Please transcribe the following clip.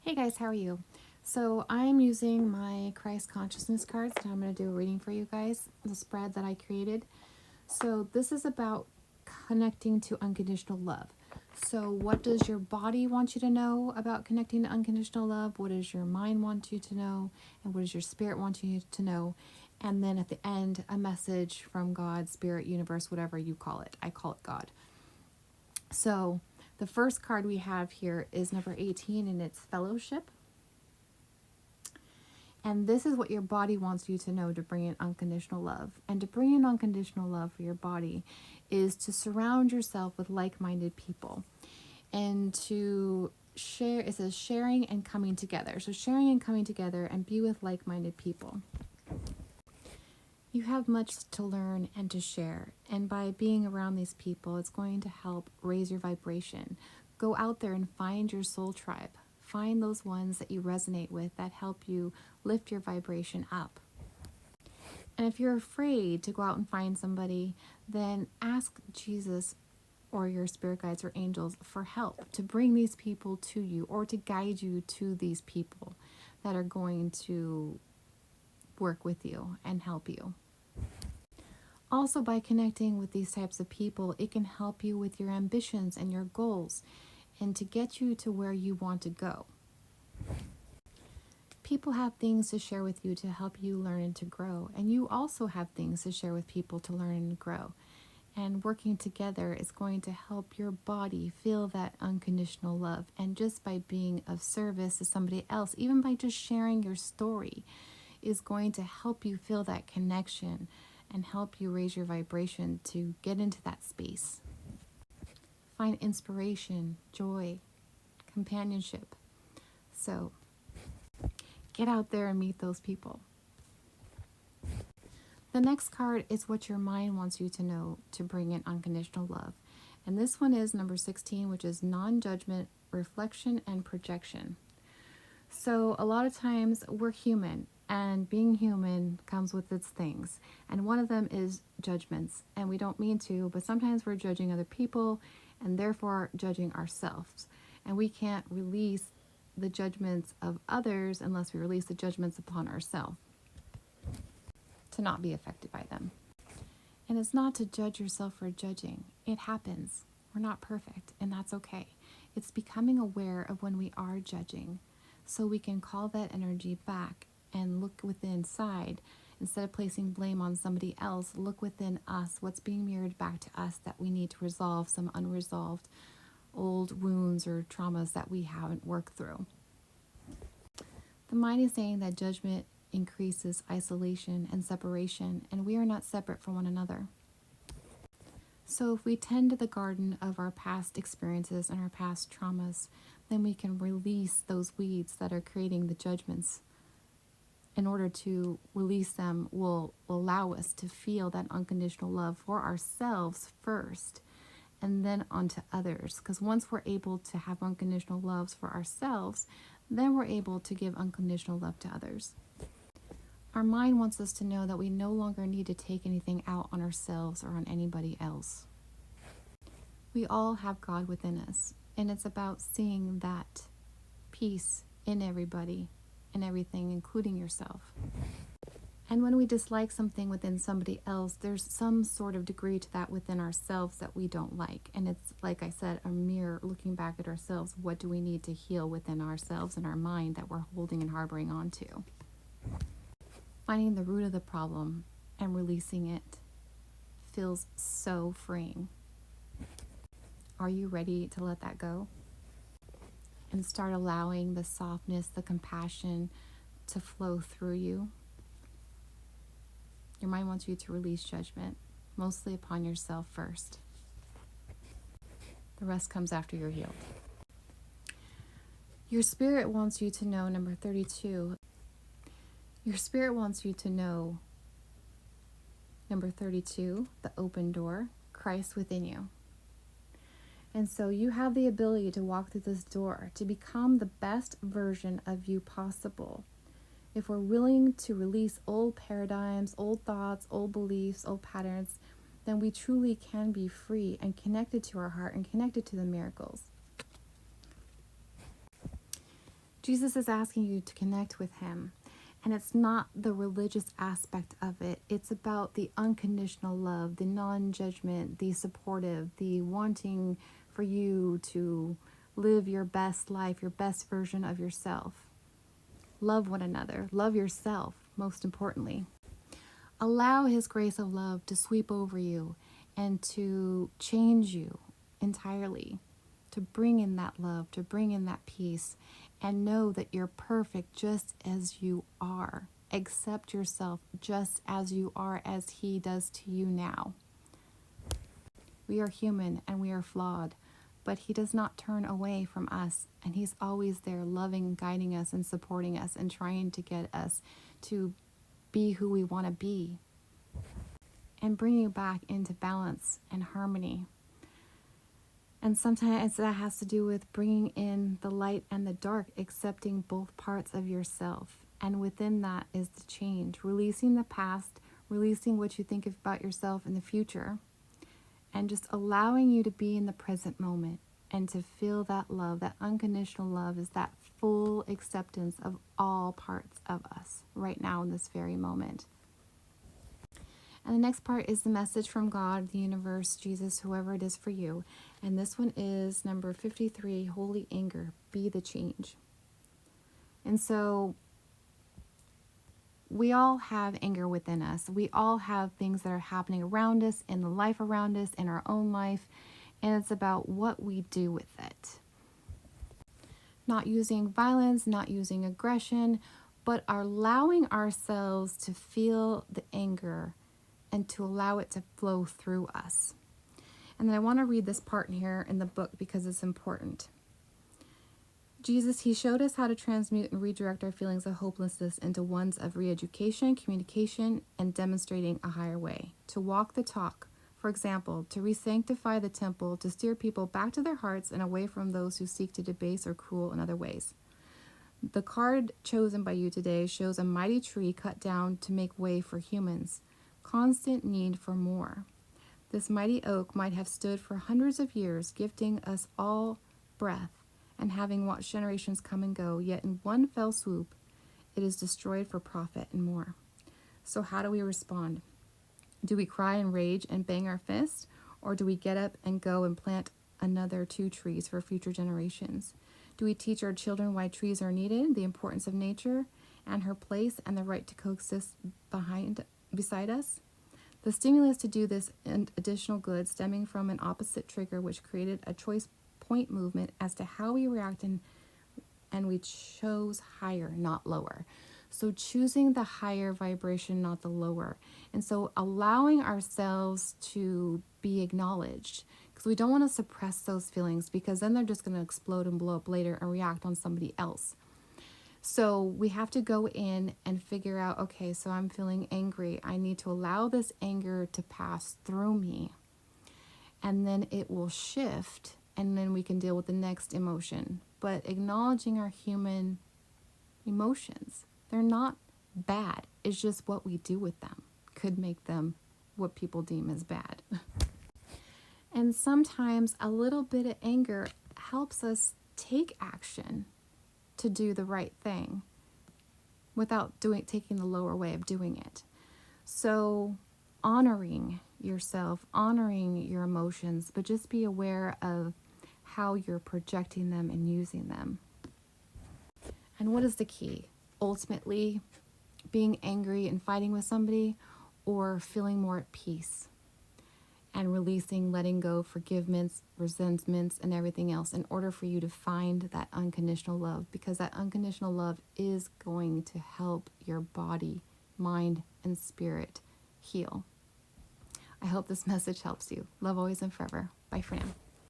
Hey guys, how are you? So I'm using my Christ consciousness cards and I'm going to do a reading for you guys, the spread that I created. So this is about connecting to unconditional love. So what does your body want you to know about connecting to unconditional love? What does your mind want you to know? And what does your spirit want you to know? And then at the end, a message from God, spirit, universe, whatever you call it. I call it God. So the first card we have here is number 18 and it's fellowship. And this is what your body wants you to know to bring in unconditional love. And to bring in unconditional love for your body is to surround yourself with like-minded people. And to share, it says sharing and coming together. So sharing and coming together and be with like-minded people. You have much to learn and to share. And by being around these people, it's going to help raise your vibration. Go out there and find your soul tribe. Find those ones that you resonate with that help you lift your vibration up. And if you're afraid to go out and find somebody, then ask Jesus or your spirit guides or angels for help to bring these people to you or to guide you to these people that are going to work with you and help you. Also, by connecting with these types of people, it can help you with your ambitions and your goals and to get you to where you want to go. People have things to share with you to help you learn and to grow, and you also have things to share with people to learn and grow. And working together is going to help your body feel that unconditional love. And just by being of service to somebody else, even by just sharing your story, is going to help you feel that connection and help you raise your vibration to get into that space. Find inspiration, joy, companionship. So get out there and meet those people. The next card is what your mind wants you to know to bring in unconditional love. And this one is number 16, which is non-judgment, reflection, and projection. So a lot of times we're human, and being human comes with its things. And one of them is judgments. And we don't mean to, but sometimes we're judging other people and therefore judging ourselves. And we can't release the judgments of others unless we release the judgments upon ourselves to not be affected by them. And it's not to judge yourself for judging. It happens. We're not perfect, and that's okay. It's becoming aware of when we are judging so we can call that energy back and look within inside. Instead of placing blame on somebody else, look within us, what's being mirrored back to us that we need to resolve, some unresolved old wounds or traumas that we haven't worked through. The mind is saying that judgment increases isolation and separation, and we are not separate from one another. So if we tend to the garden of our past experiences and our past traumas, then we can release those weeds that are creating the judgments. In order to release them will allow us to feel that unconditional love for ourselves first and then onto others. Because once we're able to have unconditional loves for ourselves, then we're able to give unconditional love to others. Our mind wants us to know that we no longer need to take anything out on ourselves or on anybody else. We all have God within us, and it's about seeing that peace in everybody and everything, including yourself. And when we dislike something within somebody else, there's some sort of degree to that within ourselves that we don't like. And it's, like I said, a mirror looking back at ourselves. What do we need to heal within ourselves and our mind that we're holding and harboring onto? Finding the root of the problem and releasing it feels so freeing. Are you ready to let that go? And start allowing the softness, the compassion to flow through you. Your mind wants you to release judgment, mostly upon yourself first. The rest comes after you're healed. Your spirit wants you to know, number 32. Your spirit wants you to know, number 32, the open door, Christ within you. And so you have the ability to walk through this door, to become the best version of you possible. If we're willing to release old paradigms, old thoughts, old beliefs, old patterns, then we truly can be free and connected to our heart and connected to the miracles. Jesus is asking you to connect with him. And it's not the religious aspect of it. It's about the unconditional love, the non-judgment, the supportive, the wanting for you to live your best life, your best version of yourself. Love one another. Love yourself, most importantly. Allow his grace of love to sweep over you and to change you entirely, to bring in that love, to bring in that peace, and know that you're perfect just as you are. Accept yourself just as you are, as he does to you now. We are human and we are flawed, but he does not turn away from us, and he's always there loving, guiding us and supporting us and trying to get us to be who we want to be and bring you back into balance and harmony. And sometimes that has to do with bringing in the light and the dark, accepting both parts of yourself. And within that is the change, releasing the past, releasing what you think about yourself in the future, and just allowing you to be in the present moment and to feel that love. That unconditional love is that full acceptance of all parts of us right now in this very moment. And the next part is the message from God, the universe, Jesus, whoever it is for you. And this one is number 53, Holy Anger, be the change. And so we all have anger within us. We all have things that are happening around us, in the life around us, in our own life. And it's about what we do with it. Not using violence, not using aggression, but allowing ourselves to feel the anger and to allow it to flow through us. And then I want to read this part in here in the book because it's important. Jesus, he showed us how to transmute and redirect our feelings of hopelessness into ones of re-education, communication, and demonstrating a higher way. To walk the talk, for example, to re-sanctify the temple, to steer people back to their hearts and away from those who seek to debase or cruel in other ways. The card chosen by you today shows a mighty tree cut down to make way for humans. Constant need for more. This mighty oak might have stood for hundreds of years, gifting us all breath and having watched generations come and go, yet in one fell swoop, it is destroyed for profit and more. So how do we respond? Do we cry and rage and bang our fists, or do we get up and go and plant another 2 trees for future generations? Do we teach our children why trees are needed, the importance of nature and her place, and the right to coexist beside us? The stimulus to do this and additional good stemming from an opposite trigger which created a choice point movement as to how we react, and we chose higher, not lower. So choosing the higher vibration, not the lower. And so allowing ourselves to be acknowledged, because we don't want to suppress those feelings, because then they're just going to explode and blow up later and react on somebody else. So we have to go in and figure out, okay, so I'm feeling angry. I need to allow this anger to pass through me. And then it will shift, and then we can deal with the next emotion. But acknowledging our human emotions, they're not bad. It's just what we do with them could make them what people deem as bad. And sometimes a little bit of anger helps us take action to do the right thing without taking the lower way of doing it. So honoring yourself, honoring your emotions, but just be aware of how you're projecting them and using them. And what is the key? Ultimately, being angry and fighting with somebody, or feeling more at peace and releasing, letting go, forgiveness, resentments, and everything else in order for you to find that unconditional love, because that unconditional love is going to help your body, mind, and spirit heal. I hope this message helps you. Love always and forever. Bye for now.